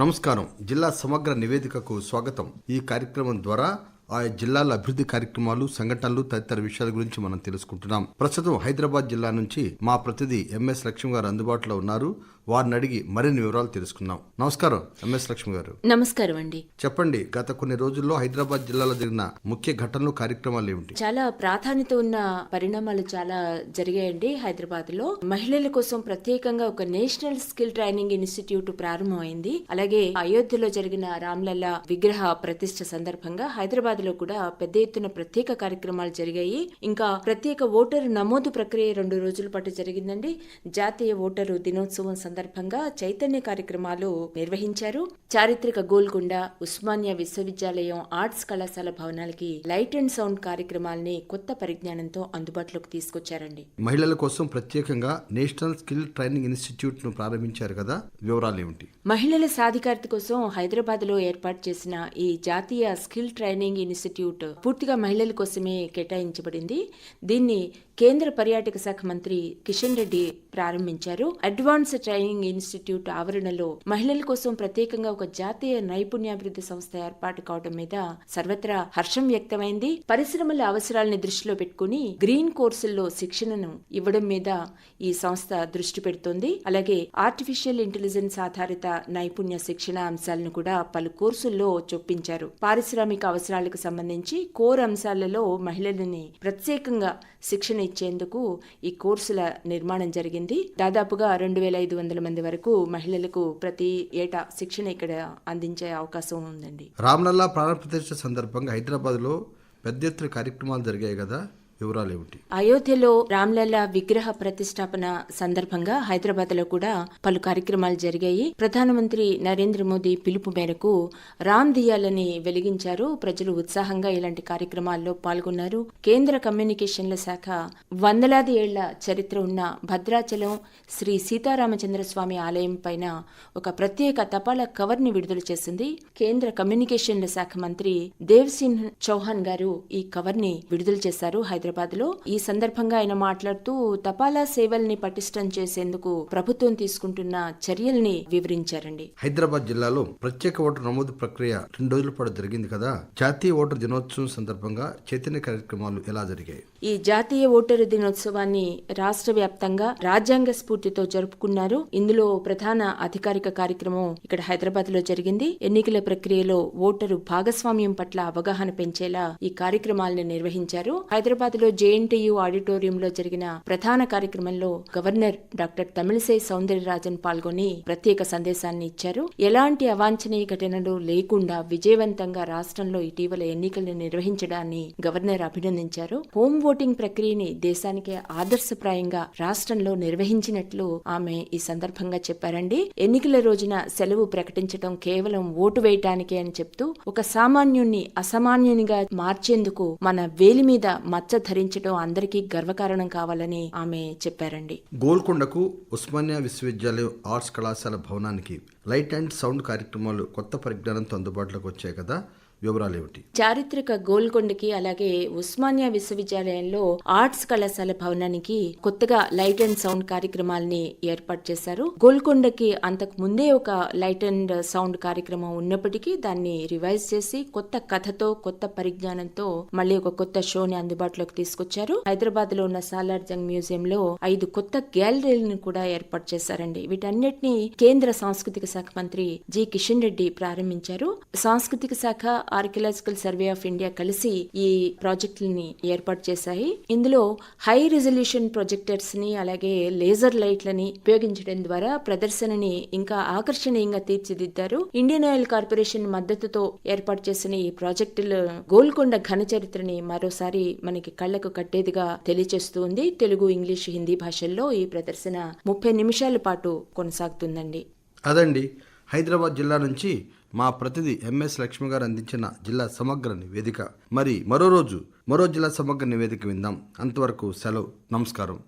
నమస్కారం. జిల్లా సమగ్ర నివేదికకు స్వాగతం. ఈ కార్యక్రమం ద్వారా ఆయా జిల్లాల అభివృద్ధి కార్యక్రమాలు, సంఘటనలు తదితర విషయాల గురించి మనం తెలుసుకుంటున్నాం. ప్రస్తుతం హైదరాబాద్ జిల్లా నుంచి మా ప్రతినిధి ఎంఎస్ లక్ష్మి గారు అందుబాటులో ఉన్నారు. వారిని అడిగి మరిన్ని వివరాలు తెలుసుకుందాం. నమస్కారం ఎంఎస్ లక్ష్మి గారు. నమస్కారం అండి. చెప్పండి, గత కొన్ని రోజుల్లో హైదరాబాద్ జిల్లాలో జరిగిన ముఖ్య ఘటనలు, కార్యక్రమాలు ఏమిటి? చాలా ప్రాధాన్యత ఉన్న పరిణామాలు చాలా జరిగాయండి. హైదరాబాద్ లో మహిళల కోసం ప్రత్యేకంగా ఒక నేషనల్ స్కిల్ ట్రైనింగ్ ఇన్స్టిట్యూట్ ప్రారంభమైంది. అలాగే అయోధ్యలో జరిగిన రామ్లల్లా విగ్రహ ప్రతిష్ఠ సందర్భంగా హైదరాబాద్ లో కూడా పెద్ద ఎత్తున ప్రత్యేక కార్యక్రమాలు జరిగాయి. ఇంకా ప్రత్యేక ఓటరు నమోదు ప్రక్రియ 2 రోజుల పాటు జరిగిందండి. జాతీయ ఓటరు దినోత్సవం సందర్భంగా చైతన్య కార్యక్రమాలు నిర్వహించారు. చారిత్రక గోల్కొండ, ఉస్మానియా విశ్వవిద్యాలయం ఆర్ట్స్ కళాశాల భవనాలకి లైట్ అండ్ సౌండ్ కార్యక్రమాల్ని కొత్త పరిజ్ఞానంతో అందుబాటులోకి తీసుకొచ్చారండి. మహిళల కోసం ప్రత్యేకంగా నేషనల్ స్కిల్ ట్రైనింగ్ ఇన్స్టిట్యూట్ ను ప్రారంభించారు కదా, వివరాలు ఏమిటి? మహిళల సాధికారత కోసం హైదరాబాద్ లో ఏర్పాటు చేసిన ఈ జాతీయ స్కిల్ ట్రైనింగ్ ఇన్స్టిట్యూట్ పూర్తిగా మహిళల కోసమే కేటాయించబడింది. దీన్ని కేంద్ర పర్యాటక శాఖ మంత్రి కిషన్ రెడ్డి ప్రారంభించారు. అడ్వాన్స్ ట్రైనింగ్ ఇన్స్టిట్యూట్ ఆవరణలో మహిళల కోసం ప్రత్యేకంగా ఒక జాతీయ నైపుణ్యాభివృద్ధి సంస్థ ఏర్పాటు కావడం మీద సర్వత్రా హర్షం వ్యక్తమైంది. పరిశ్రమల అవసరాలను దృష్టిలో పెట్టుకుని గ్రీన్ కోర్సుల్లో శిక్షణను ఇవ్వడం మీద ఈ సంస్థ దృష్టి పెడుతోంది. అలాగే ఆర్టిఫిషియల్ ఇంటెలిజెన్స్ ఆధారిత నైపుణ్య శిక్షణ అంశాలను కూడా పలు కోర్సుల్లో చొప్పించారు. పారిశ్రామిక అవసరాలకు సంబంధించి కోర్ అంశాలలో మహిళలని ప్రత్యేకంగా శిక్షణ ఇచ్చేందుకు ఈ కోర్సుల నిర్మాణం జరిగింది. దాదాపుగా 2500 మంది వరకు మహిళలకు ప్రతి ఏటా శిక్షణ ఇక్కడ అందించే అవకాశం ఉందండి. రామ్లల్లా ప్రాణ ప్రతిష్ఠ సందర్భంగా హైదరాబాద్ లో పెద్ద ఎత్తున కార్యక్రమాలు జరిగాయి కదా, వివరాలు ఏమిటి? అయోధ్యలో రామ్లల్లా విగ్రహ ప్రతిష్టాపన సందర్భంగా హైదరాబాద్ లో కూడా పలు కార్యక్రమాలు జరిగాయి. ప్రధానమంత్రి నరేంద్ర మోదీ పిలుపు మేరకు రామ్ దియాలని వెలిగించారు. ప్రజలు ఉత్సాహంగా ఇలాంటి కార్యక్రమాల్లో పాల్గొన్నారు. కేంద్ర కమ్యూనికేషన్ల శాఖ వందలాది ఏళ్ల చరిత్ర ఉన్న భద్రాచలం శ్రీ సీతారామచంద్ర స్వామి ఆలయం పైన ఒక ప్రత్యేక తపాలా కవర్ ని విడుదల చేసింది. కేంద్ర కమ్యూనికేషన్ల శాఖ మంత్రి దేవ్ సింగ్ చౌహాన్ గారు ఈ కవర్ ని విడుదల చేశారు హైదరాబాద్ లో. ఈ సందర్భంగా ఆయన మాట్లాడుతూ తపాలా సేవల్ని పటిష్టం చేసేందుకు ప్రభుత్వం తీసుకుంటున్న చర్యల్ని వివరించారండి. హైదరాబాద్ జిల్లాలో ప్రత్యేక ఓటర్ నమోదు ప్రక్రియ 2 రోజుల పాటు జరిగింది కదా. జాతీయ ఓటర్ దినోత్సవం సందర్భంగా చైతన్య కార్యక్రమాలు ఎలా జరిగాయి? ఈ జాతీయ ఓటరు దినోత్సవాన్ని రాష్ట్ర వ్యాప్తంగా రాజ్యాంగ స్ఫూర్తితో జరుపుకున్నారు. ఇందులో ప్రధాన అధికారిక కార్యక్రమం ఇక్కడ హైదరాబాద్ లో జరిగింది. ఎన్నికల ప్రక్రియలో ఓటరు భాగస్వామ్యం పట్ల అవగాహన పెంచేలా ఈ కార్యక్రమాలను నిర్వహించారు. హైదరాబాద్ లో జేఎన్టీయూ ఆడిటోరియంలో జరిగిన ప్రధాన కార్యక్రమంలో గవర్నర్ డాక్టర్ తమిళిసై సౌందరరాజన్ పాల్గొని ప్రత్యేక సందేశాన్ని ఇచ్చారు. ఎలాంటి అవాంఛనీయ ఘటనలు లేకుండా విజయవంతంగా రాష్ట్రంలో ఇటీవల ఎన్నికలను నిర్వహించడాన్ని గవర్నర్ అభినందించారు. హోం ఓటింగ్ ప్రక్రియని దేశానికి ఆదర్శప్రాయంగా రాష్ట్రంలో నిర్వహించినట్లు ఆమె ఈ సందర్భంగా చెప్పారండి. ఎన్నికల రోజున సెలవు ప్రకటించడం కేవలం ఓటు వేయటానికే అని చెప్తూ ఒక సామాన్యుణ్ణి అసామాన్యునిగా మార్చేందుకు మన వేలి మీద మచ్చ ధరించడం అందరికీ గర్వకారణం కావాలని ఆమె చెప్పారండి. గోల్కొండకు ఉస్మానియా విశ్వవిద్యాలయం ఆర్ట్స్ కళాశాల భవనానికి లైట్ అండ్ సౌండ్ కార్యక్రమాలు కొత్త పరిజ్ఞానంతో అందుబాటులోకి వచ్చాయి కదా, వివరాలు ఏమిటి? చారిత్రక గోల్కొండకి అలాగే ఉస్మానియా విశ్వవిద్యాలయంలో ఆర్ట్స్ కళాశాల భవనానికి కొత్తగా లైట్ అండ్ సౌండ్ కార్యక్రమాల్ని ఏర్పాటు చేశారు. గోల్కొండకి అంతకు ముందే ఒక లైట్ అండ్ సౌండ్ కార్యక్రమం ఉన్నప్పటికీ దాన్ని రివైజ్ చేసి కొత్త కథతో, కొత్త పరిజ్ఞానంతో మళ్ళీ ఒక కొత్త షోని అందుబాటులోకి తీసుకొచ్చారు. హైదరాబాద్ లో ఉన్న సాలార్ జంగ్ మ్యూజియం లో 5 కొత్త గ్యాలరీలను కూడా ఏర్పాటు చేశారండి. వీటన్నిటిని కేంద్ర సాంస్కృతిక శాఖ మంత్రి జి కిషన్ రెడ్డి ప్రారంభించారు. సాంస్కృతిక శాఖ, ఆర్కియలాజికల్ సర్వే ఆఫ్ ఇండియా కలిసి ఈ ప్రాజెక్టులని ఏర్పాటు చేశాయి. ఇందులో హై రిజల్యూషన్ ప్రొజెక్టర్స్ ని అలాగే లేజర్ లైట్లని ఉపయోగించడం ద్వారా ప్రదర్శనని ఇంకా ఆకర్షణీయంగా తీర్చిదిద్దారు. ఇండియన్ ఆయిల్ కార్పొరేషన్ మద్దతుతో ఏర్పాటు చేసిన ఈ ప్రాజెక్టులు గోల్కొండ ఘన చరిత్రని మరోసారి మనకి కళ్లకు కట్టేదిగా తెలియచేస్తుంది. తెలుగు, ఇంగ్లీష్, హిందీ భాషల్లో ఈ ప్రదర్శన 30 నిమిషాల పాటు కొనసాగుతుందండి. అదండి హైదరాబాద్ జిల్లా నుంచి మా ప్రతినిధి ఎంఎస్ లక్ష్మి గారు అందించిన జిల్లా సమగ్ర నివేదిక. మరి మరో రోజు మరో జిల్లా సమగ్ర నివేదిక విందాం. అంతవరకు సెలవు. నమస్కారం.